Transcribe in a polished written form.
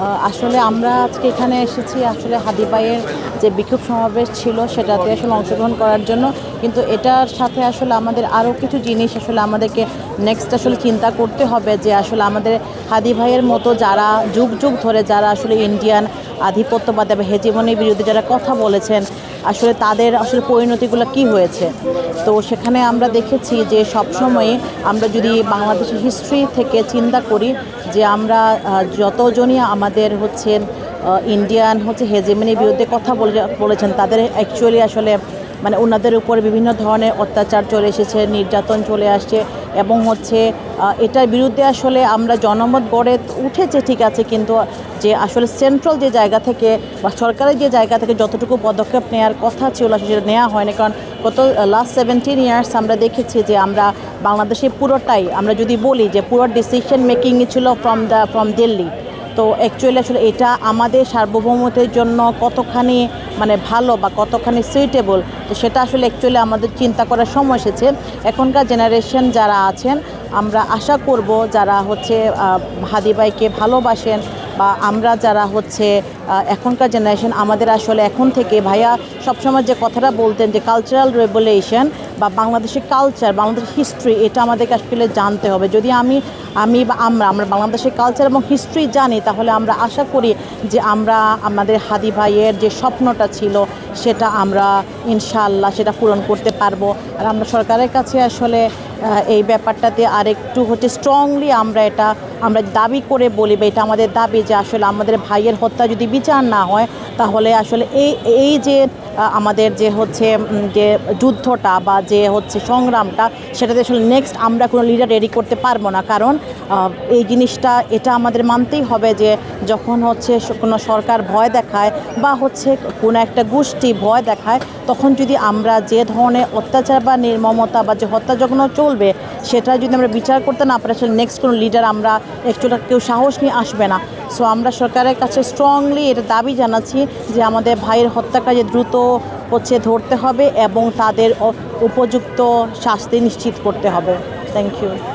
আসলে আমরা আজকে এখানে এসেছি আসলে হাদি ভাইয়ের যে বিক্ষোভ সমাবেশ ছিল সেটাতে আসলে অংশগ্রহণ করার জন্য, কিন্তু এটার সাথে আসলে আমাদের আরও কিছু জিনিস আসলে আমাদেরকে নেক্সট আসলে চিন্তা করতে হবে যে আসলে আমাদের হাদি ভাইয়ের মতো যারা যুগ যুগ ধরে যারা আসলে ইন্ডিয়ান আধিপত্যবাদ বা হেজিমনির বিরুদ্ধে যারা কথা বলেছেন, আসলে তাদের আসলে পরিণতিগুলো কি হয়েছে। তো সেখানে আমরা দেখেছি যে সবসময় আমরা যদি বাংলাদেশের হিস্ট্রি থেকে চিন্তা করি যে আমরা যতজনই আমাদের হচ্ছে ইন্ডিয়ান হচ্ছে হেজিমনির বিরুদ্ধে কথা বলেছেন তাদের অ্যাকচুয়ালি আসলে মানে ওনাদের উপর বিভিন্ন ধরনের অত্যাচার চলে এসেছে, নির্যাতন চলে আসছে এবং হচ্ছে এটার বিরুদ্ধে আসলে আমরা জনমত গড়ে উঠেছে ঠিক আছে, কিন্তু যে আসলে সেন্ট্রাল যে জায়গা থেকে বা সরকারের যে জায়গা থেকে যতটুকু পদক্ষেপ নেওয়ার কথা ছিল সেটা নেওয়া হয়নি। কারণ গত লাস্ট 17 ইয়ার্স আমরা দেখেছি যে আমরা বাংলাদেশে পুরোটাই আমরা যদি বলি যে পুরো ডিসিশন মেকিংই ছিল ফ্রম দিল্লি। তো অ্যাকচুয়ালি আসলে এটা আমাদের সার্বভৌমত্বের জন্য কতখানি মানে ভালো বা কতখানি সুইটেবল, তো সেটা আসলে অ্যাকচুয়ালি আমাদের চিন্তা করার সময় এসেছে। এখনকার জেনারেশন যারা আছেন আমরা আশা করব যারা হচ্ছে হাদি ভাইকে ভালোবাসেন বা আমরা যারা হচ্ছে এখনকার জেনারেশন আমাদের আসলে এখন থেকে ভাইয়া সবসময় যে কথাটা বলতেন যে কালচারাল রেভলিউশন বা বাংলাদেশের কালচার বাংলাদেশের হিস্ট্রি এটা আমাদেরকে আসলে জানতে হবে। যদি আমি বা আমরা বাংলাদেশের কালচার এবং হিস্ট্রি জানি তাহলে আমরা আশা করি যে আমরা আমাদের হাদি ভাইয়ের যে স্বপ্নটা ছিল সেটা আমরা ইনশাআল্লাহ সেটা পূরণ করতে পারবো। আর আমরা সরকারের কাছে আসলে এই ব্যাপারটাতে আরেকটু হচ্ছে স্ট্রংলি আমরা দাবি করে বলি বা এটা আমাদের দাবি যে আসলে আমাদের ভাইয়ের হত্যা যদি বিচার না হয় তাহলে আসলে এই যে আমাদের যে হচ্ছে যে যুদ্ধটা বা যে হচ্ছে সংগ্রামটা সেটাতে আসলে নেক্সট আমরা কোনো লিডার রেডি করতে পারবো না। কারণ এই জিনিসটা এটা আমাদের মানতেই হবে যে যখন হচ্ছে কোনো সরকার ভয় দেখায় বা হচ্ছে কোনো একটা গোষ্ঠী ভয় দেখায় তখন যদি আমরা যে ধরনের অত্যাচার বা নির্মমতা বা যে হত্যা যখন চলবে সেটা যদি আমরা বিচার করতে না পারি আসলে নেক্সট কোনো লিডার আমরা অ্যাকচুয়ালি কেউ সাহস নিয়ে আসবে না। সো আমরা সরকারের কাছে স্ট্রংলি এটা দাবি জানাচ্ছি যে আমাদের ভাইয়ের হত্যাকারী দ্রুত হচ্ছে ধরতে হবে এবং তাদের উপযুক্ত শাস্তি নিশ্চিত করতে হবে। Thank you.